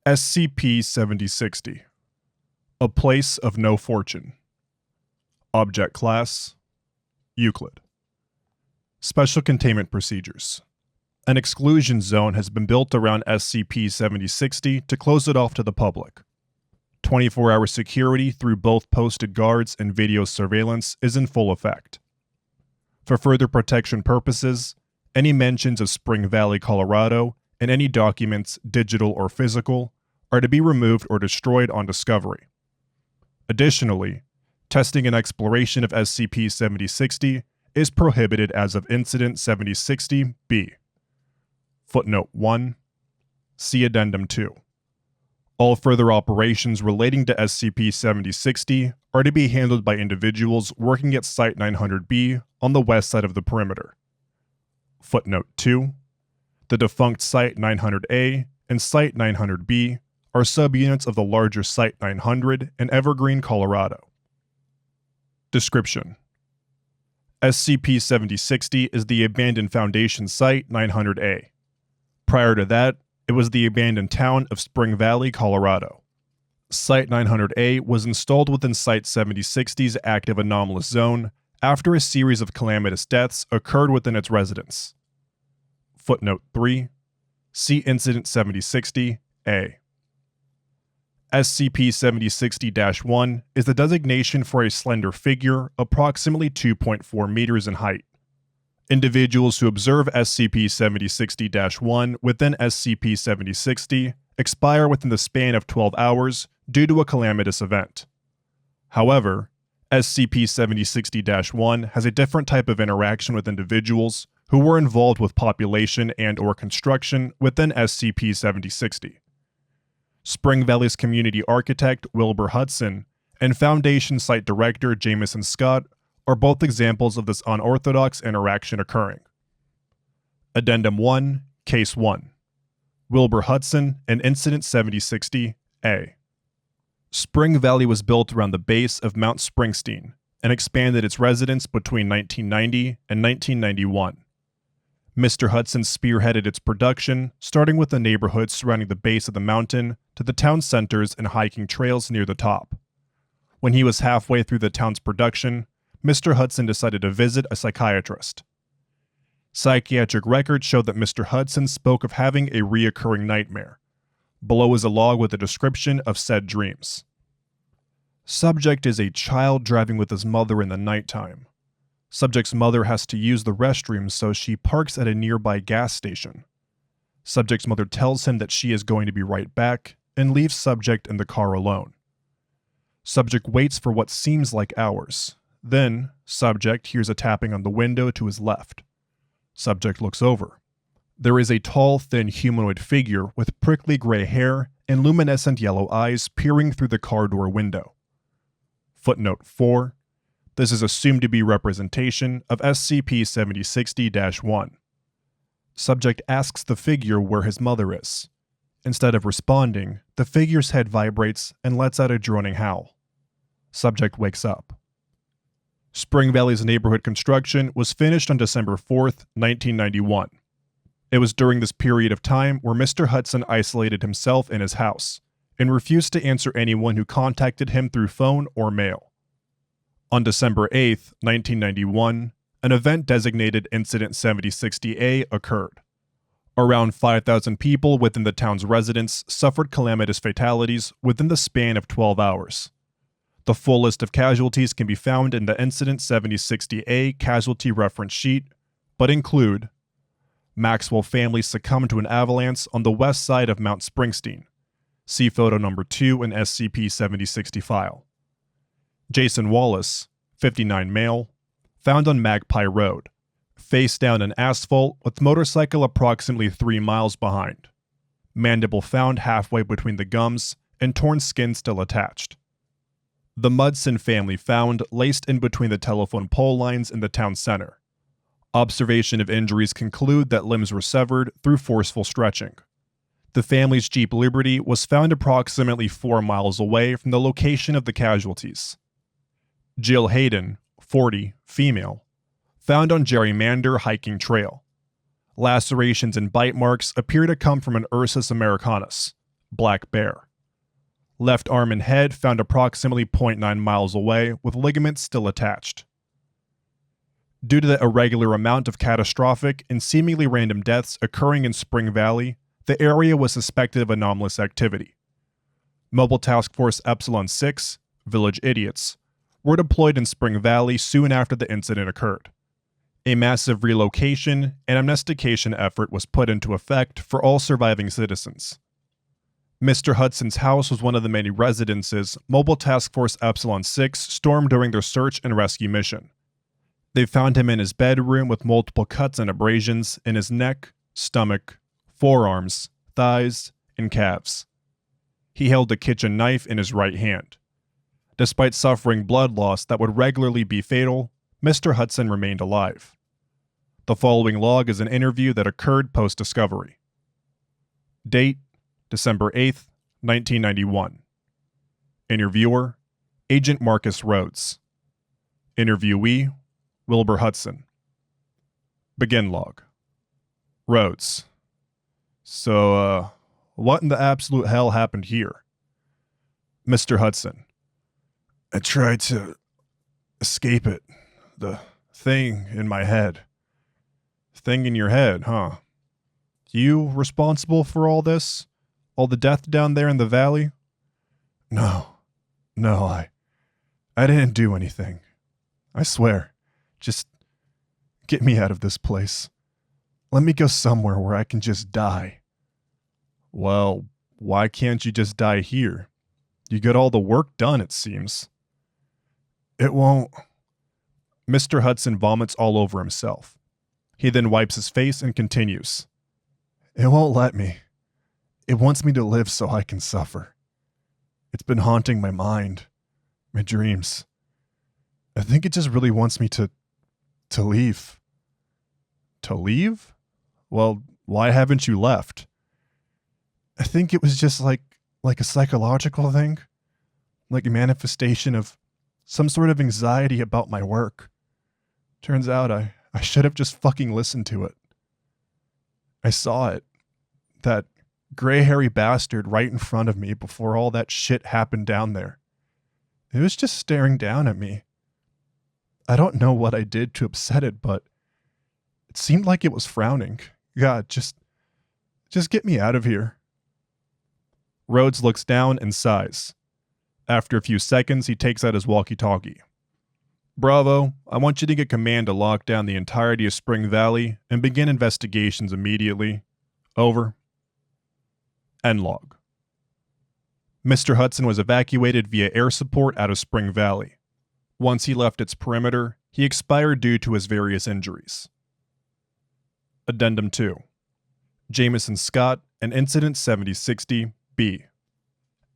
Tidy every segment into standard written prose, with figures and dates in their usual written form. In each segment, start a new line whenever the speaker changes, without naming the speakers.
SCP-7060. A Place of No Fortune. Object Class: Euclid. Special Containment Procedures. An exclusion zone has been built around SCP-7060 to close it off to the public. 24-hour security through both posted guards and video surveillance is in full effect. For further protection purposes, any mentions of Spring Valley, Colorado, and any documents, digital or physical, are to be removed or destroyed on discovery. Additionally, testing and exploration of SCP-7060 is prohibited as of Incident 7060-B. Footnote 1. See Addendum 2. All further operations relating to SCP-7060 are to be handled by individuals working at Site-900-B on the west side of the perimeter. Footnote 2. The defunct Site-900-A and Site-900-B are subunits of the larger Site-900 in Evergreen, Colorado. Description: SCP-7060 is the abandoned Foundation Site-900-A. Prior to that, it was the abandoned town of Spring Valley, Colorado. Site-900-A was installed within Site-7060's active anomalous zone after a series of calamitous deaths occurred within its residence. Footnote 3. See Incident 7060-A. SCP-7060-1 is the designation for a slender figure approximately 2.4 meters in height. Individuals who observe SCP-7060-1 within SCP-7060 expire within the span of 12 hours due to a calamitous event. However, SCP-7060-1 has a different type of interaction with individuals who were involved with population and/or construction within SCP-7060. Spring Valley's community architect Wilbur Hudson and Foundation Site Director Jameson Scott are both examples of this unorthodox interaction occurring. Addendum 1, Case 1. Wilbur Hudson and Incident 7060-A. Spring Valley was built around the base of Mount Springsteen and expanded its residents between 1990 and 1991. Mr. Hudson spearheaded its production, starting with the neighborhoods surrounding the base of the mountain to the town centers and hiking trails near the top. When he was halfway through the town's production, Mr. Hudson decided to visit a psychiatrist. Psychiatric records showed that Mr. Hudson spoke of having a reoccurring nightmare. Below is a log with a description of said dreams. Subject is a child driving with his mother in the nighttime. Subject's mother has to use the restroom, so she parks at a nearby gas station. Subject's mother tells him that she is going to be right back and leaves subject in the car alone. Subject waits for what seems like hours. Then, subject hears a tapping on the window to his left. Subject looks over. There is a tall, thin humanoid figure with prickly gray hair and luminescent yellow eyes peering through the car door window. Footnote 4. This is assumed to be representation of SCP-7060-1. Subject asks the figure where his mother is. Instead of responding, the figure's head vibrates and lets out a droning howl. Subject wakes up. Spring Valley's neighborhood construction was finished on December 4th, 1991. It was during this period of time where Mr. Hudson isolated himself in his house and refused to answer anyone who contacted him through phone or mail. On December 8th, 1991, an event designated Incident 7060-A occurred. Around 5,000 people within the town's residents suffered calamitous fatalities within the span of 12 hours. The full list of casualties can be found in the Incident 7060-A casualty reference sheet, but include: Maxwell family succumbed to an avalanche on the west side of Mount Springsteen. See photo number 2 in SCP-7060 file. Jason Wallace, 59 male, found on Magpie Road, face down in asphalt with motorcycle approximately 3 miles behind. Mandible found halfway between the gums and torn skin still attached. The Mudson family found laced in between the telephone pole lines in the town center. Observation of injuries conclude that limbs were severed through forceful stretching. The family's Jeep Liberty was found approximately 4 miles away from the location of the casualties. Jill Hayden, 40, female, found on Gerrymander Hiking Trail. Lacerations and bite marks appear to come from an Ursus americanus, black bear. Left arm and head found approximately 0.9 miles away with ligaments still attached. Due to the irregular amount of catastrophic and seemingly random deaths occurring in Spring Valley, the area was suspected of anomalous activity. Mobile Task Force Epsilon 6, Village Idiots, were deployed in Spring Valley soon after the incident occurred. A massive relocation and amnestication effort was put into effect for all surviving citizens. Mr. Hudson's house was one of the many residences Mobile Task Force Epsilon 6 stormed during their search and rescue mission. They found him in his bedroom with multiple cuts and abrasions in his neck, stomach, forearms, thighs, and calves. He held a kitchen knife in his right hand. Despite suffering blood loss that would regularly be fatal, Mr. Hudson remained alive. The following log is an interview that occurred post-discovery. Date: December 8th, 1991. Interviewer: Agent Marcus Rhodes. Interviewee: Wilbur Hudson. Begin log. Rhodes: So, what in the absolute hell happened here? Mr. Hudson: I tried to escape it. The thing in my head. Thing in your head, huh? You responsible for all this? All the death down there in the valley? No, I didn't do anything. I swear. Just get me out of this place. Let me go somewhere where I can just die. Well, why can't you just die here? You got all the work done, it seems. It won't. Mr. Hudson vomits all over himself. He then wipes his face and continues. It won't let me. It wants me to live so I can suffer. It's been haunting my mind, my dreams. I think it just really wants me to leave. To leave? Well, why haven't you left? I think it was just like a psychological thing. Like a manifestation of some sort of anxiety about my work. Turns out I should have just fucking listened to it. I saw it. That gray-hairy bastard right in front of me before all that shit happened down there. It was just staring down at me. I don't know what I did to upset it, but it seemed like it was frowning. God, just get me out of here. Rhodes looks down and sighs. After a few seconds, he takes out his walkie-talkie. Bravo, I want you to get command to lock down the entirety of Spring Valley and begin investigations immediately. Over. End log. Mr. Hudson was evacuated via air support out of Spring Valley. Once he left its perimeter, he expired due to his various injuries. Addendum 2. Jameson Scott and Incident 7060-B.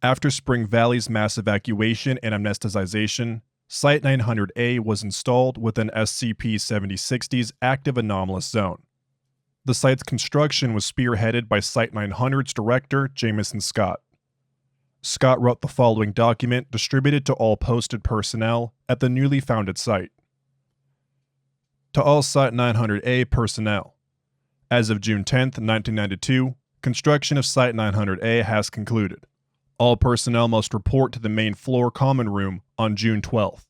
After Spring Valley's mass evacuation and amnesticization, Site 900A was installed within SCP-7060's active anomalous zone. The site's construction was spearheaded by Site 900's director, Jameson Scott. Scott wrote the following document distributed to all posted personnel at the newly founded site. To all Site 900A personnel. As of June 10, 1992, construction of Site 900A has concluded. All personnel must report to the main floor common room on June 12th.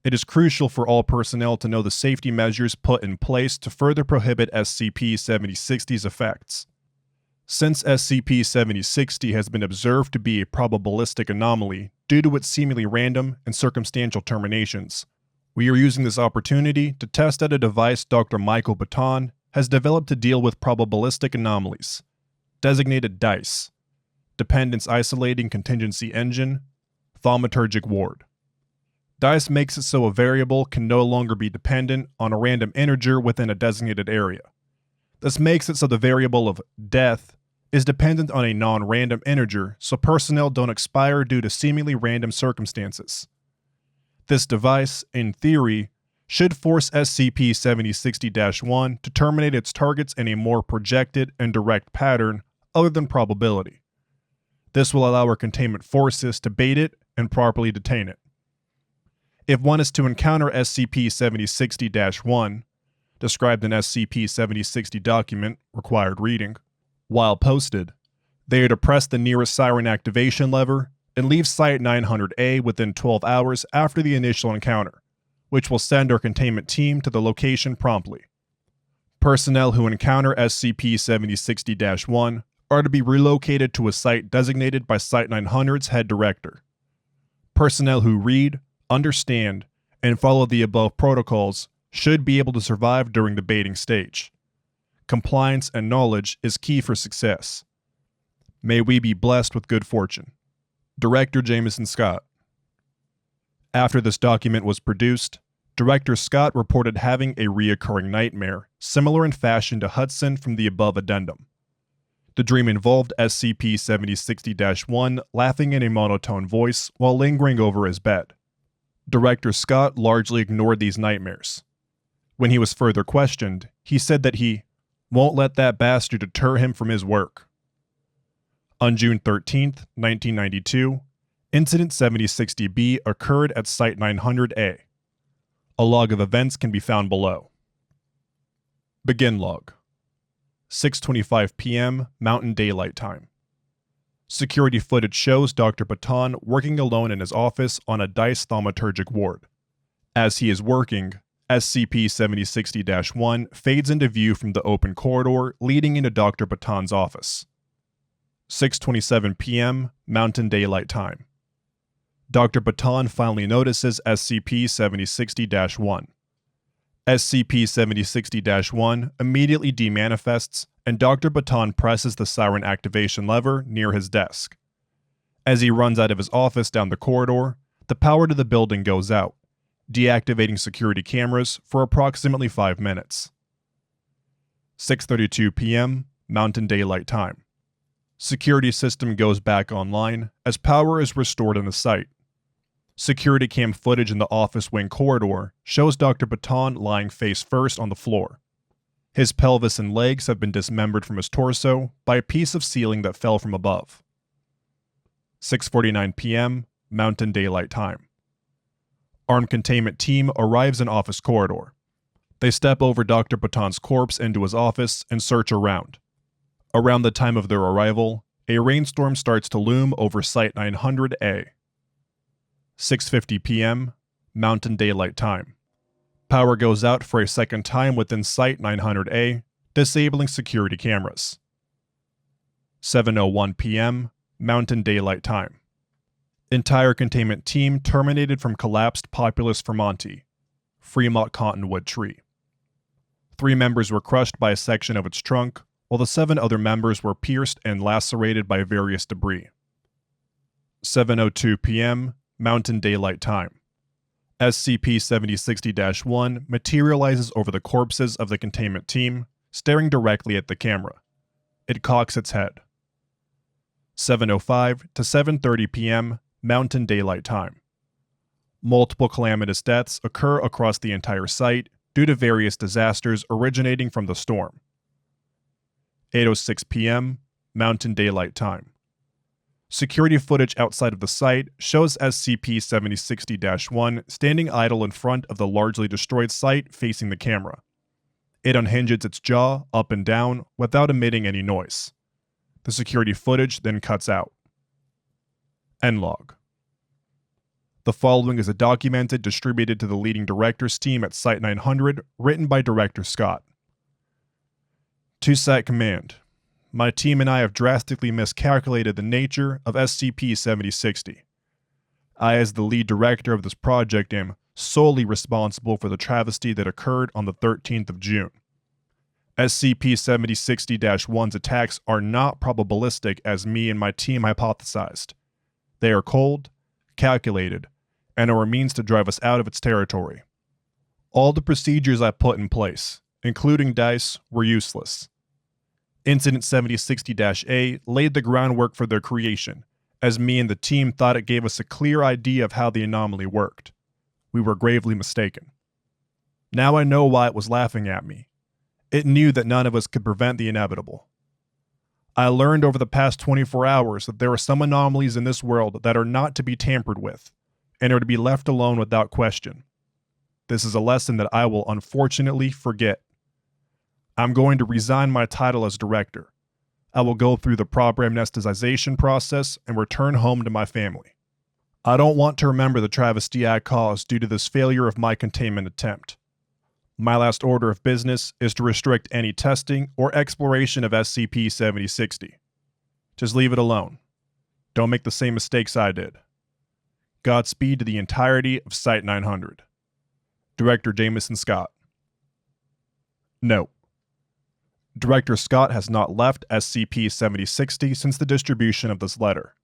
It is crucial for all personnel to know the safety measures put in place to further prohibit SCP-7060's effects. Since SCP-7060 has been observed to be a probabilistic anomaly due to its seemingly random and circumstantial terminations, we are using this opportunity to test out a device Dr. Michael Baton has developed to deal with probabilistic anomalies, designated DICE, Dependence Isolating Contingency Engine, Thaumaturgic Ward. DICE makes it so a variable can no longer be dependent on a random integer within a designated area. This makes it so the variable of death is dependent on a non-random integer, so personnel don't expire due to seemingly random circumstances. This device, in theory, should force SCP-7060-1 to terminate its targets in a more projected and direct pattern other than probability. This will allow our containment forces to bait it and properly detain it. If one is to encounter SCP-7060-1, described in SCP-7060 document, required reading, while posted, They are to press the nearest siren activation lever and leave Site 900A within 12 hours after the initial encounter, which will send our containment team to the location promptly. Personnel who encounter SCP-7060-1 are to be relocated to a site designated by Site 900's head director. Personnel who read, understand, and follow the above protocols should be able to survive during the baiting stage. Compliance and knowledge is key for success. May we be blessed with good fortune. Director Jameson Scott. After this document was produced, Director Scott reported having a reoccurring nightmare, similar in fashion to Hudson from the above addendum. The dream involved SCP-7060-1 laughing in a monotone voice while lingering over his bed. Director Scott largely ignored these nightmares. When he was further questioned, he said that he won't let that bastard deter him from his work. On June 13, 1992, Incident 7060-B occurred at Site 900A. A log of events can be found below. Begin log. 6:25 p.m. Mountain Daylight Time. Security footage shows Dr. Baton working alone in his office on a dice thaumaturgic ward. As he is working, SCP-7060-1 fades into view from the open corridor leading into Dr. Baton's office. 6:27 p.m. Mountain Daylight Time. Dr. Baton finally notices SCP-7060-1. SCP-7060-1 immediately demanifests, and Dr. Baton presses the siren activation lever near his desk. As he runs out of his office down the corridor, the power to the building goes out, deactivating security cameras for approximately 5 minutes. 6:32 p.m. Mountain Daylight Time. Security system goes back online as power is restored in the site. Security cam footage in the office wing corridor shows Dr. Baton lying face first on the floor. His pelvis and legs have been dismembered from his torso by a piece of ceiling that fell from above. 6:49 p.m. Mountain Daylight Time. Armed containment team arrives in office corridor. They step over Dr. Baton's corpse into his office and search around. Around the time of their arrival, a rainstorm starts to loom over Site 900A. 6:50 p.m. Mountain Daylight Time. Power goes out for a second time within Site 900A, disabling security cameras. 7:01 p.m. Mountain Daylight Time. Entire containment team terminated from collapsed Populus Vermonti, Fremont cottonwood tree. 3 members were crushed by a section of its trunk, while the 7 other members were pierced and lacerated by various debris. 7:02 p.m. Mountain Daylight Time. SCP-7060-1 materializes over the corpses of the containment team, staring directly at the camera. It cocks its head. 7:05 to 7:30 p.m. Mountain Daylight Time. Multiple calamitous deaths occur across the entire site due to various disasters originating from the storm. 8:06 p.m. Mountain Daylight Time. Security footage outside of the site shows SCP-7060-1 standing idle in front of the largely destroyed site facing the camera. It unhinges its jaw up and down without emitting any noise. The security footage then cuts out. End log. The following is a documented distributed to the leading directors team at Site 900, written by Director Scott. To Site Command. My team and I have drastically miscalculated the nature of SCP-7060. I, as the lead director of this project, am solely responsible for the travesty that occurred on the 13th of June. SCP-7060-1's attacks are not probabilistic as me and my team hypothesized. They are cold, calculated, and are a means to drive us out of its territory. All the procedures I put in place, including DICE, were useless. Incident 7060-A laid the groundwork for their creation, as me and the team thought it gave us a clear idea of how the anomaly worked. We were gravely mistaken. Now I know why it was laughing at me. It knew that none of us could prevent the inevitable. I learned over the past 24 hours that there are some anomalies in this world that are not to be tampered with, and are to be left alone without question. This is a lesson that I will unfortunately forget. I'm going to resign my title as director. I will go through the proper amnesticization process and return home to my family. I don't want to remember the travesty I caused due to this failure of my containment attempt. My last order of business is to restrict any testing or exploration of SCP-7060. Just leave it alone. Don't make the same mistakes I did. Godspeed to the entirety of Site-900. Director Jameson Scott. Note: Director Scott has not left SCP-7060 since the distribution of this letter.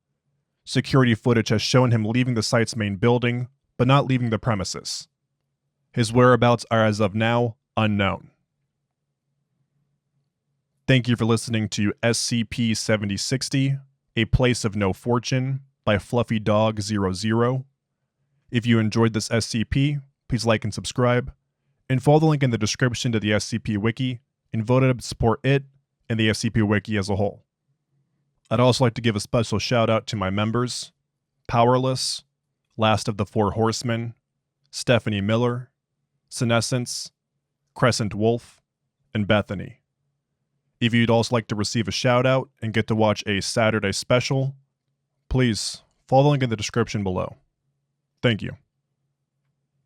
Security footage has shown him leaving the site's main building, but not leaving the premises. His whereabouts are as of now unknown. Thank you for listening to SCP-7060, A Place of No Fortune by Fluffy Dog 00. If you enjoyed this SCP, please like and subscribe, and follow the link in the description to the SCP Wiki and vote to support it and the SCP Wiki as a whole. I'd also like to give a special shout out to my members: Powerless, Last of the Four Horsemen, Stephanie Miller, Senescence, Crescent Wolf, and Bethany. If you'd also like to receive a shout out and get to watch a Saturday special, please follow the link in the description below. Thank you.